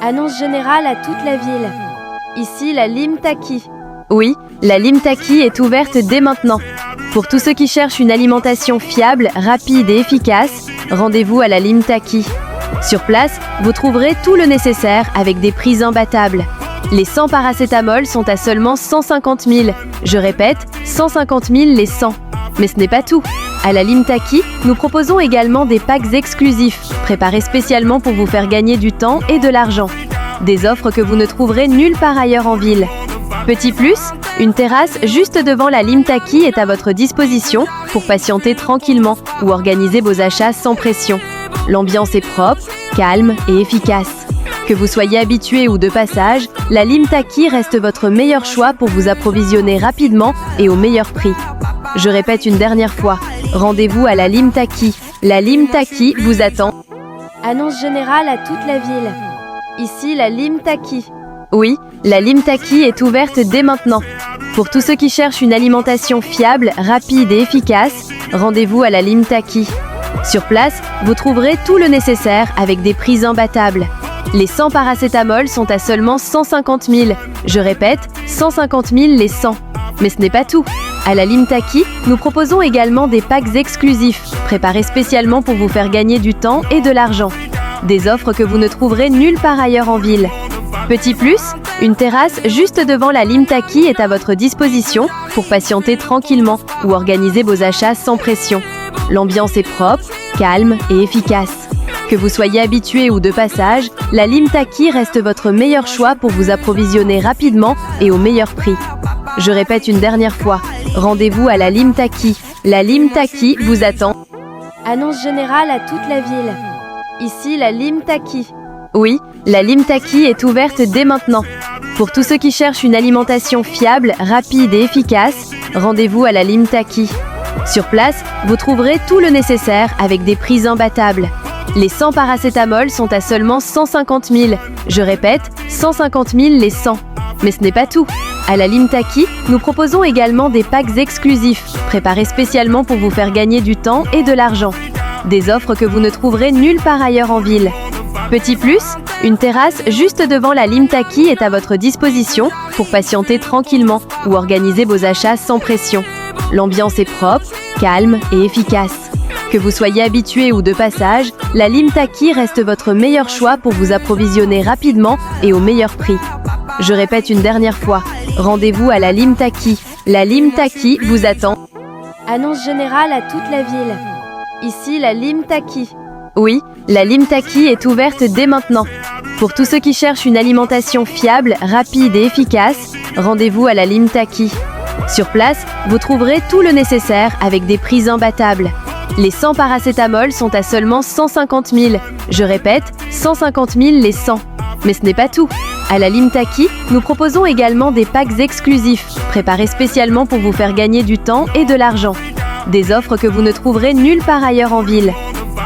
Annonce générale à toute la ville. Ici la Lime Taki. Oui, la Lime Taki est ouverte dès maintenant. Pour tous ceux qui cherchent une alimentation fiable, rapide et efficace, rendez-vous à la Lime Taki. Sur place, vous trouverez tout le nécessaire avec des prix imbattables. Les 100 paracétamol sont à seulement 150 000. Je répète, 150 000 les 100. Mais ce n'est pas tout. À la Lime Taki, nous proposons également des packs exclusifs, préparés spécialement pour vous faire gagner du temps et de l'argent. Des offres que vous ne trouverez nulle part ailleurs en ville. Petit plus, une terrasse juste devant la Lime Taki est à votre disposition pour patienter tranquillement ou organiser vos achats sans pression. L'ambiance est propre, calme et efficace. Que vous soyez habitué ou de passage, la Lime Taki reste votre meilleur choix pour vous approvisionner rapidement et au meilleur prix. Je répète une dernière fois, rendez-vous à la Lime Taki. La Lime Taki vous attend. Annonce générale à toute la ville. Ici la Lime Taki. Oui, la Lime Taki est ouverte dès maintenant. Pour tous ceux qui cherchent une alimentation fiable, rapide et efficace, rendez-vous à la Lime Taki. Sur place, vous trouverez tout le nécessaire avec des prix imbattables. Les 100 paracétamol sont à seulement 150 000. Je répète, 150 000 les 100. Mais ce n'est pas tout. À la Lime Taki, nous proposons également des packs exclusifs, préparés spécialement pour vous faire gagner du temps et de l'argent. Des offres que vous ne trouverez nulle part ailleurs en ville. Petit plus, une terrasse juste devant la Lime Taki est à votre disposition pour patienter tranquillement ou organiser vos achats sans pression. L'ambiance est propre, calme et efficace. Que vous soyez habitué ou de passage, la Lime Taki reste votre meilleur choix pour vous approvisionner rapidement et au meilleur prix. Je répète une dernière fois, rendez-vous à la Lime Taki. La Lime Taki vous attend. Annonce générale à toute la ville. Ici la Lime Taki. Oui, la Lime Taki est ouverte dès maintenant. Pour tous ceux qui cherchent une alimentation fiable, rapide et efficace, rendez-vous à la Lime Taki. Sur place, vous trouverez tout le nécessaire avec des prix imbattables. Les 100 paracétamol sont à seulement 150 000. Je répète, 150 000 les 100. Mais ce n'est pas tout. À la Lime Taki, nous proposons également des packs exclusifs, préparés spécialement pour vous faire gagner du temps et de l'argent. Des offres que vous ne trouverez nulle part ailleurs en ville. Petit plus, une terrasse juste devant la Lime Taki est à votre disposition pour patienter tranquillement ou organiser vos achats sans pression. L'ambiance est propre, calme et efficace. Que vous soyez habitué ou de passage, la Lime Taki reste votre meilleur choix pour vous approvisionner rapidement et au meilleur prix. Je répète une dernière fois, rendez-vous à la Lime Taki. La Lime Taki vous attend. Annonce générale à toute la ville. Ici la Lime Taki. Oui, la Lime Taki est ouverte dès maintenant. Pour tous ceux qui cherchent une alimentation fiable, rapide et efficace, rendez-vous à la Lime Taki. Sur place, vous trouverez tout le nécessaire avec des prix imbattables. Les 100 paracétamol sont à seulement 150 000. Je répète, 150 000 les 100. Mais ce n'est pas tout. À la Lime Taki, nous proposons également des packs exclusifs, préparés spécialement pour vous faire gagner du temps et de l'argent. Des offres que vous ne trouverez nulle part ailleurs en ville.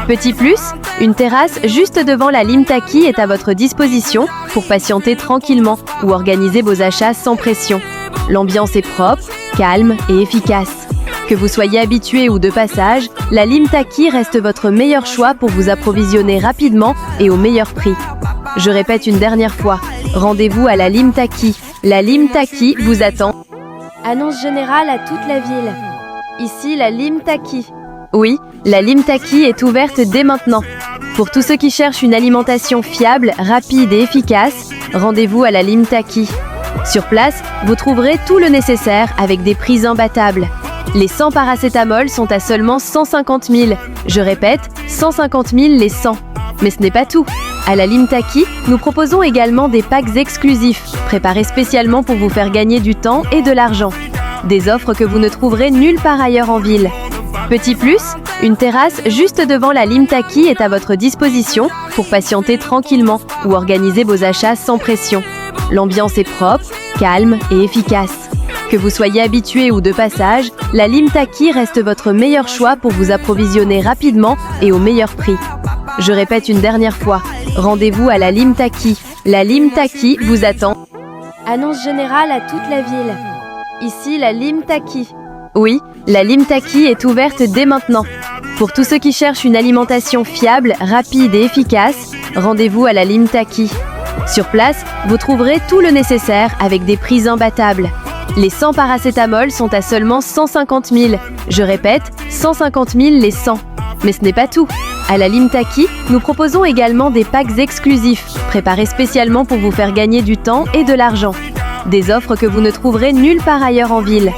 Petit plus, une terrasse juste devant la Lime Taki est à votre disposition pour patienter tranquillement ou organiser vos achats sans pression. L'ambiance est propre, calme et efficace. Que vous soyez habitué ou de passage, la Lime Taki reste votre meilleur choix pour vous approvisionner rapidement et au meilleur prix. Je répète une dernière fois, rendez-vous à la Lime Taki. La Lime Taki vous attend. Annonce générale à toute la ville. Ici la Lime Taki. Oui, la Lime Taki est ouverte dès maintenant. Pour tous ceux qui cherchent une alimentation fiable, rapide et efficace, rendez-vous à la Lime Taki. Sur place, vous trouverez tout le nécessaire avec des prix imbattables. Les 100 paracétamol sont à seulement 150 000. Je répète, 150 000 les 100. Mais ce n'est pas tout. À la Lime Taki, nous proposons également des packs exclusifs, préparés spécialement pour vous faire gagner du temps et de l'argent. Des offres que vous ne trouverez nulle part ailleurs en ville. Petit plus, une terrasse juste devant la Lime Taki est à votre disposition pour patienter tranquillement ou organiser vos achats sans pression. L'ambiance est propre, calme et efficace. Que vous soyez habitué ou de passage, la Lime Taki reste votre meilleur choix pour vous approvisionner rapidement et au meilleur prix. Je répète une dernière fois, rendez-vous à la Lime Taki. La Lime Taki vous attend. Annonce générale à toute la ville. Ici la Lime Taki. Oui, la Lime Taki est ouverte dès maintenant. Pour tous ceux qui cherchent une alimentation fiable, rapide et efficace, rendez-vous à la Lime Taki. Sur place, vous trouverez tout le nécessaire avec des prix imbattables. Les 100 paracétamol sont à seulement 150 000. Je répète, 150 000 les 100. Mais ce n'est pas tout. À la Limtaki, nous proposons également des packs exclusifs, préparés spécialement pour vous faire gagner du temps et de l'argent. Des offres que vous ne trouverez nulle part ailleurs en ville.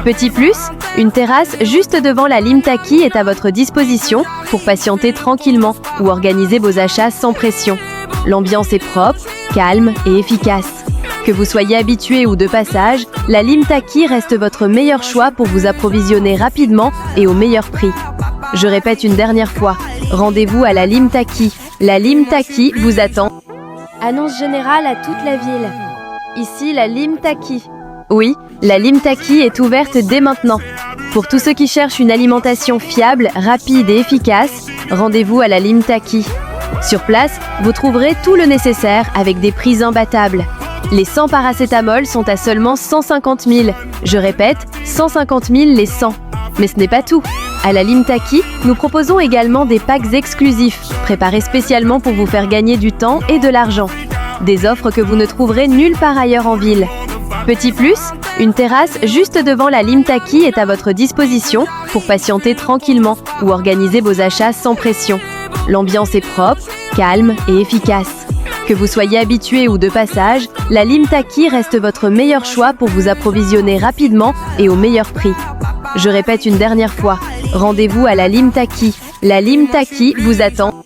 Petit plus, une terrasse juste devant la Limtaki est à votre disposition pour patienter tranquillement ou organiser vos achats sans pression. L'ambiance est propre, calme et efficace. Que vous soyez habitué ou de passage, la Limtaki reste votre meilleur choix pour vous approvisionner rapidement et au meilleur prix. Je répète une dernière fois, rendez-vous à la Limtaki. La Limtaki vous attend. Annonce générale à toute la ville. Ici la Limtaki. Oui, la Limtaki est ouverte dès maintenant. Pour tous ceux qui cherchent une alimentation fiable, rapide et efficace, rendez-vous à la Limtaki. Sur place, vous trouverez tout le nécessaire avec des prix imbattables. Les 100 paracétamol sont à seulement 150 000. Je répète, 150 000 les 100. Mais ce n'est pas tout. À la Limtaki, nous proposons également des packs exclusifs, préparés spécialement pour vous faire gagner du temps et de l'argent. Des offres que vous ne trouverez nulle part ailleurs en ville. Petit plus, une terrasse juste devant la Limtaki est à votre disposition pour patienter tranquillement ou organiser vos achats sans pression. L'ambiance est propre, calme et efficace. Que vous soyez habitué ou de passage, la Limtaki reste votre meilleur choix pour vous approvisionner rapidement et au meilleur prix. Je répète une dernière fois, rendez-vous à la Limtaki. La Limtaki vous attend.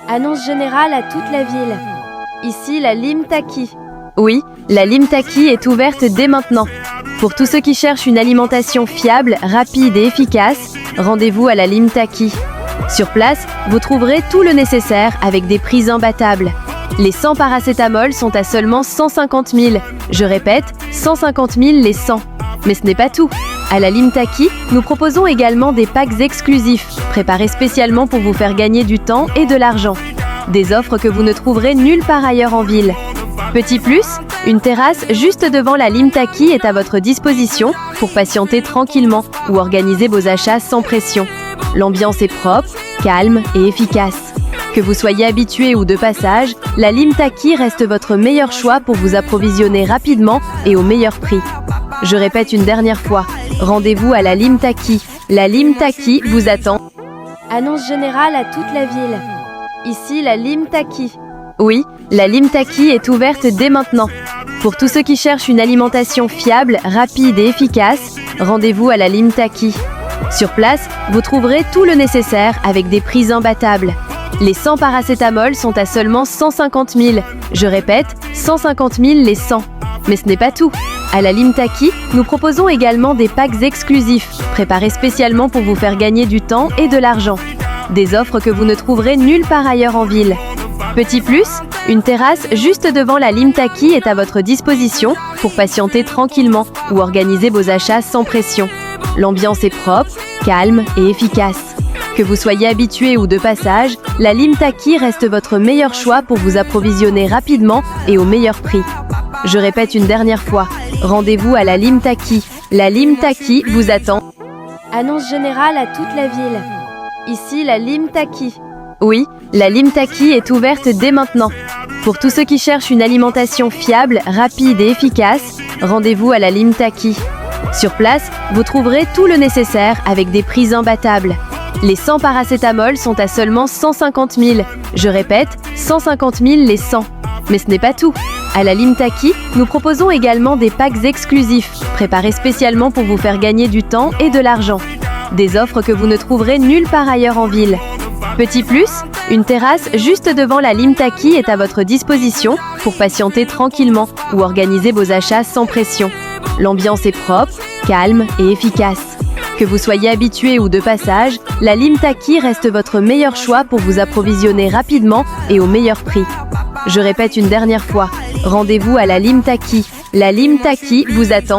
Annonce générale à toute la ville. Ici la Limtaki. Oui, la Limtaki est ouverte dès maintenant. Pour tous ceux qui cherchent une alimentation fiable, rapide et efficace, rendez-vous à la Limtaki. Sur place, vous trouverez tout le nécessaire avec des prix imbattables. Les 100 paracétamol sont à seulement 150 000. Je répète, 150 000 les 100. Mais ce n'est pas tout. À la Limtaki, nous proposons également des packs exclusifs, préparés spécialement pour vous faire gagner du temps et de l'argent. Des offres que vous ne trouverez nulle part ailleurs en ville. Petit plus, une terrasse juste devant la Limtaki est à votre disposition pour patienter tranquillement ou organiser vos achats sans pression. L'ambiance est propre, calme et efficace. Que vous soyez habitué ou de passage, la Limtaki reste votre meilleur choix pour vous approvisionner rapidement et au meilleur prix. Je répète une dernière fois, rendez-vous à la Limtaki. La Limtaki vous attend. Annonce générale à toute la ville. Ici la Limtaki. Oui, la Limtaki est ouverte dès maintenant. Pour tous ceux qui cherchent une alimentation fiable, rapide et efficace, rendez-vous à la Limtaki. Sur place, vous trouverez tout le nécessaire avec des prix imbattables. Les 100 paracétamol sont à seulement 150 000. Je répète, 150 000 les 100. Mais ce n'est pas tout. À la Limtaki, nous proposons également des packs exclusifs, préparés spécialement pour vous faire gagner du temps et de l'argent. Des offres que vous ne trouverez nulle part ailleurs en ville. Petit plus, une terrasse juste devant la Limtaki est à votre disposition pour patienter tranquillement ou organiser vos achats sans pression. L'ambiance est propre, calme et efficace. Que vous soyez habitué ou de passage, la Limtaki reste votre meilleur choix pour vous approvisionner rapidement et au meilleur prix. Je répète une dernière fois, rendez-vous à la Limtaki. La Limtaki vous attend. Annonce générale à toute la ville. Ici la Limtaki. Oui, la Limtaki est ouverte dès maintenant. Pour tous ceux qui cherchent une alimentation fiable, rapide et efficace, rendez-vous à la Limtaki. Sur place, vous trouverez tout le nécessaire avec des prix imbattables. Les 100 paracétamol sont à seulement 150 000. Je répète, 150 000 les 100. Mais ce n'est pas tout. À la Limtaki, nous proposons également des packs exclusifs, préparés spécialement pour vous faire gagner du temps et de l'argent. Des offres que vous ne trouverez nulle part ailleurs en ville. Petit plus, une terrasse juste devant la Limtaki est à votre disposition pour patienter tranquillement ou organiser vos achats sans pression. L'ambiance est propre, calme et efficace. Que vous soyez habitué ou de passage, la Limtaki reste votre meilleur choix pour vous approvisionner rapidement et au meilleur prix. Je répète une dernière fois, rendez-vous à la Limtaki. La Limtaki vous attend.